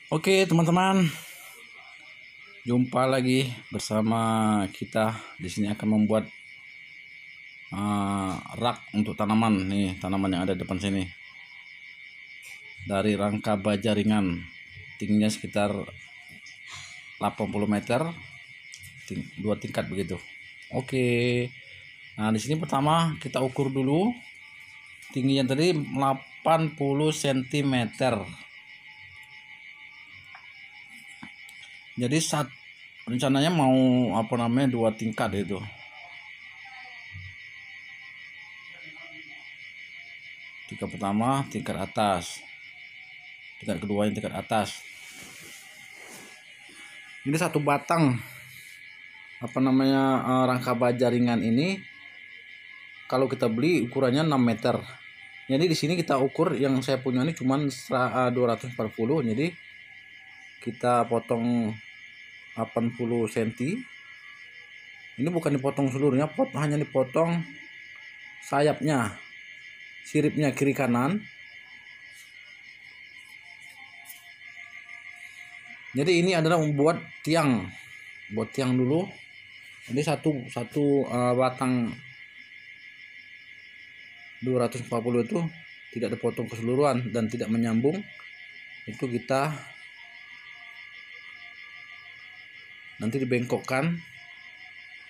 Oke teman-teman, jumpa lagi bersama kita. Di sini akan membuat rak untuk tanaman. Nih tanaman yang ada depan sini. Dari rangka baja ringan, tingginya sekitar 80 meter, 2 tingkat begitu. Oke. Nah di sini pertama kita ukur dulu tingginya tadi 80 cm. Jadi rencananya mau dua tingkat itu. Tingkat pertama tingkat atas, tingkat kedua yang tingkat atas. Ini satu batang rangka baja ringan ini kalau kita beli ukurannya 6 meter. Jadi di sini kita ukur, yang saya punya ini cuma 240. Jadi kita potong 80 cm. Ini bukan dipotong seluruhnya, hanya dipotong sayapnya, siripnya kiri kanan. Jadi ini adalah membuat tiang, buat tiang dulu. Jadi satu batang 240 itu tidak dipotong keseluruhan dan tidak menyambung. Itu kita nanti dibengkokkan.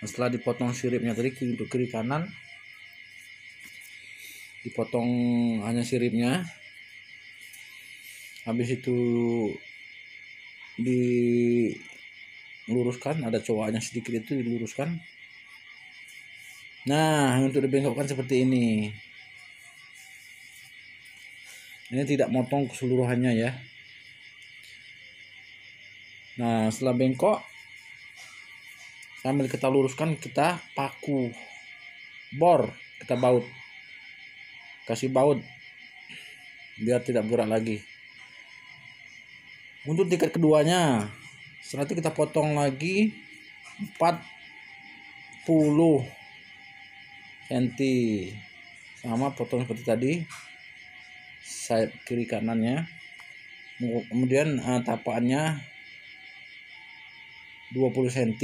Setelah dipotong siripnya tadi untuk kiri kanan, dipotong hanya siripnya. Habis itu diluruskan, ada cowoknya sedikit itu diluruskan. Nah, untuk dibengkokkan seperti ini. Ini tidak motong keseluruhannya ya. Nah, setelah bengkok, sambil kita luruskan, kita paku bor, kita baut, kasih baut biar tidak bergerak lagi. Untuk tingkat keduanya, setelah itu kita potong lagi 40 cm, sama potong seperti tadi, sayap kiri kanannya. Kemudian tapakannya 20 cm.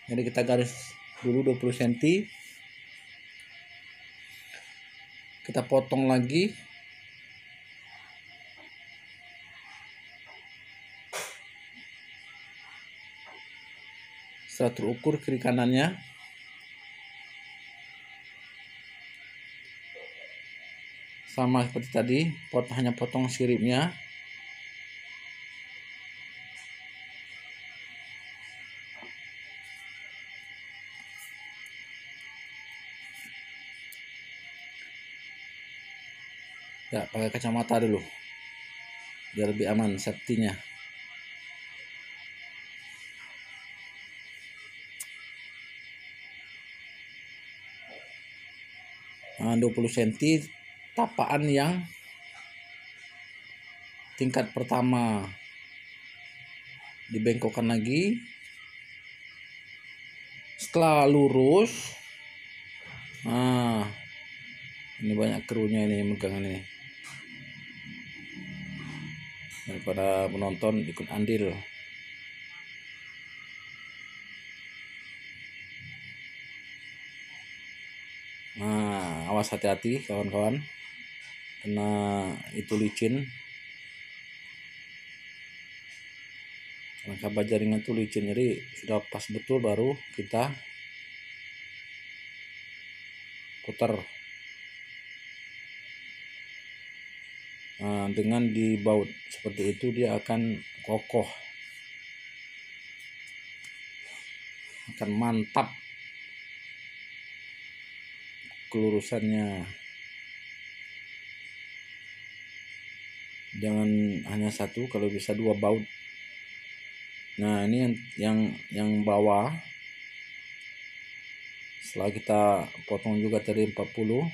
Jadi kita garis dulu 20 cm. Kita potong lagi setelah terukur kiri kanannya. Sama seperti tadi, hanya potong siripnya. Ya, pakai kacamata dulu biar lebih aman safety-nya. Nah, 20 cm tapaan yang tingkat pertama dibengkokkan lagi. Setelah lurus, nah ini banyak krunya ini, megang ini, daripada penonton ikut andil. Nah, awas, hati-hati kawan-kawan, karena itu licin. Rangka baja ringan itu licin, jadi sudah pas betul baru kita putar. Nah, dengan dibaut seperti itu dia akan kokoh, akan mantap kelurusannya. Jangan hanya satu, kalau bisa 2 baut. Nah, ini yang bawah, setelah kita potong juga tadi 40,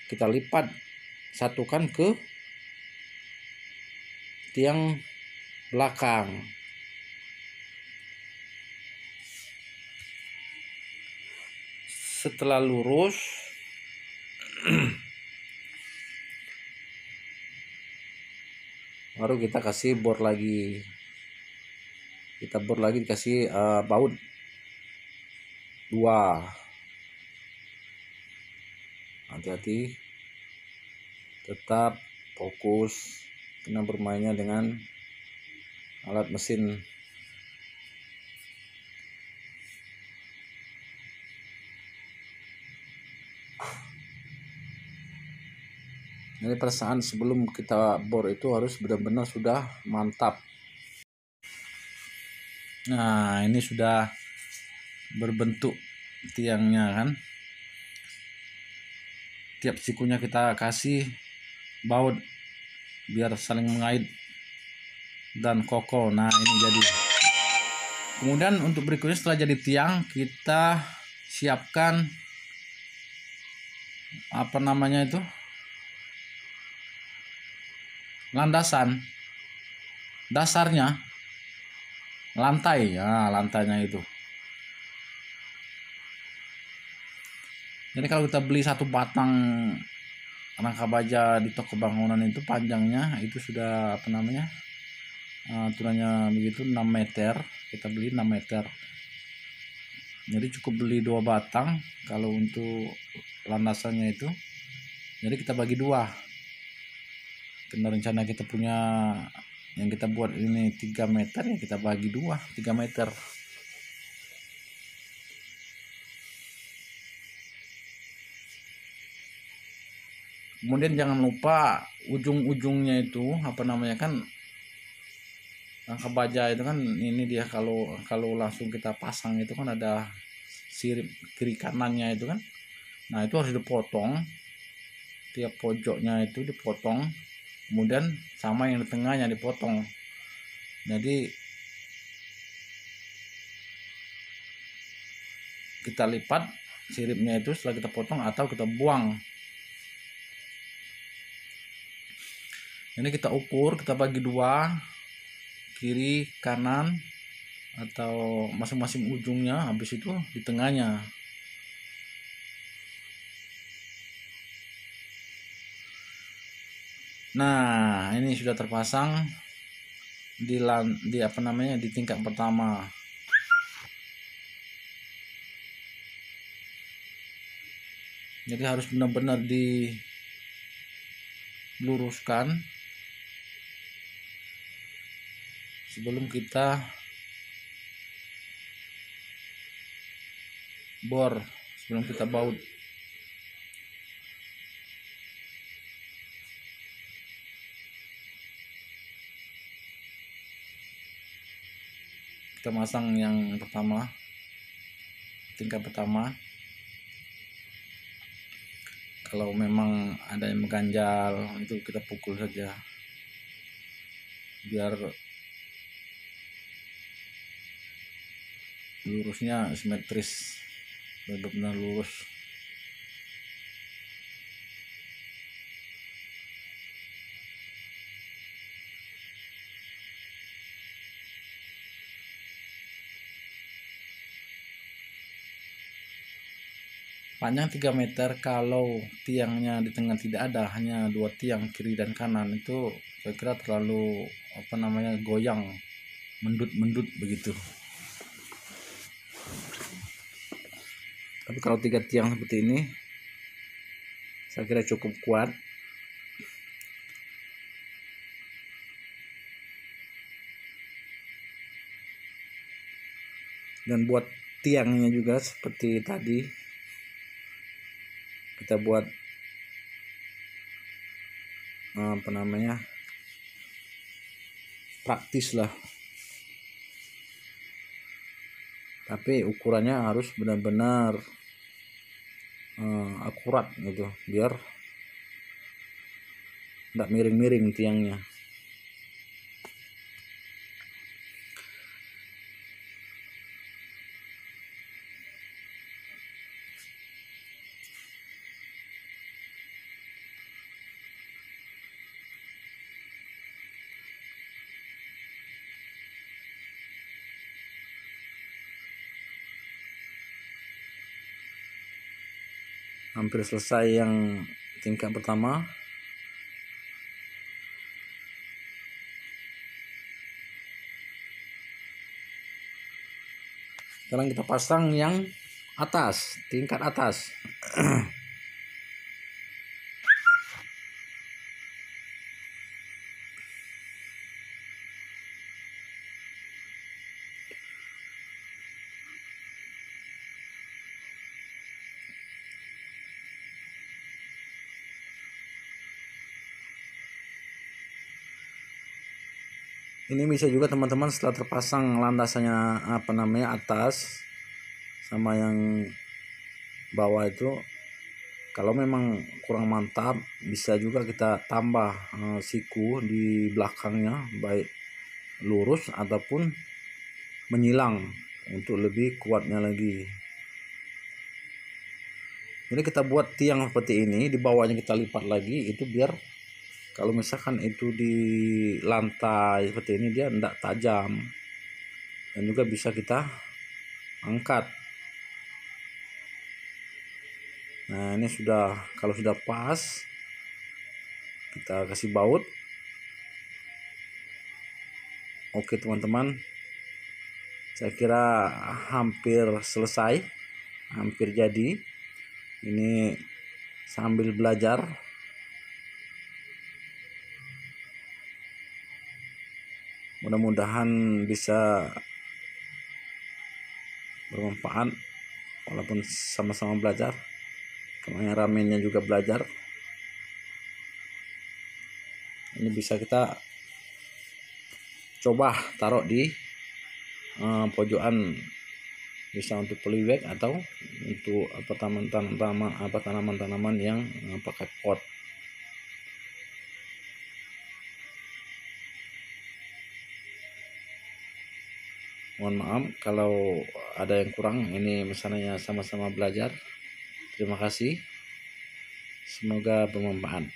kita lipat, satukan ke tiang belakang. Setelah lurus, baru kita kasih bor lagi, dikasih baut 2. Hati-hati, tetap fokus karena bermainnya dengan alat mesin. Jadi perasaan sebelum kita bor itu harus benar-benar sudah mantap. Nah, ini sudah berbentuk tiangnya kan. Tiap sikunya kita kasih baut biar saling mengait dan kokoh. Nah, ini jadi. Kemudian untuk berikutnya setelah jadi tiang, kita siapkan apa namanya itu, landasan dasarnya, lantai ya, lantainya itu. Jadi kalau kita beli satu batang rangka baja di toko bangunan itu panjangnya itu sudah apa namanya, aturannya begitu 6 meter, kita beli 6 meter. Jadi cukup beli 2 batang kalau untuk landasannya itu. Jadi kita bagi 2. Karena rencana kita punya yang kita buat ini 3 meter, ya kita bagi 2, 3 meter. Kemudian jangan lupa ujung-ujungnya itu apa namanya kan, rangka baja itu kan ini dia kalau langsung kita pasang itu kan ada sirip kiri kanannya itu kan. Nah, itu harus dipotong, tiap pojoknya itu dipotong, kemudian sama yang di tengahnya dipotong. Jadi kita lipat siripnya itu setelah kita potong atau kita buang. Ini kita ukur, kita bagi 2, kiri kanan atau masing-masing ujungnya, habis itu di tengahnya. Nah, ini sudah terpasang di apa namanya, di tingkat pertama. Jadi harus benar-benar diluruskan sebelum kita bor, sebelum kita baut. Kita masang yang pertama, tingkat pertama. Kalau memang ada yang mengganjal itu kita pukul saja biar lurusnya simetris, benar-benar lurus. Panjang 3 meter, kalau tiangnya di tengah tidak ada, hanya 2 tiang kiri dan kanan, itu saya kira terlalu apa namanya, goyang, mendut begitu. Tapi kalau 3 tiang seperti ini saya kira cukup kuat. Dan buat tiangnya juga seperti tadi, kita buat apa namanya, praktis lah, tapi ukurannya harus benar-benar akurat gitu biar tidak miring-miring tiangnya. Hampir selesai yang tingkat pertama. Sekarang kita pasang yang atas, tingkat atas. Ini bisa juga teman-teman setelah terpasang landasannya atas sama yang bawah itu, kalau memang kurang mantap bisa juga kita tambah siku di belakangnya, baik lurus ataupun menyilang untuk lebih kuatnya lagi. Jadi kita buat tiang seperti ini, di bawahnya kita lipat lagi, itu biar kalau misalkan itu di lantai seperti ini dia tidak tajam, dan juga bisa kita angkat. Nah ini sudah, kalau sudah pas kita kasih baut. Oke teman-teman, saya kira hampir selesai, hampir jadi. Ini sambil belajar. Mudah-mudahan bisa bermanfaat walaupun sama-sama belajar. Kameramennya juga belajar. Ini bisa kita coba taruh di pojokan, bisa untuk polybag atau untuk tanaman-tanaman yang pakai pot. Mohon maaf kalau ada yang kurang, ini misalnya sama-sama belajar. Terima kasih, semoga bermanfaat.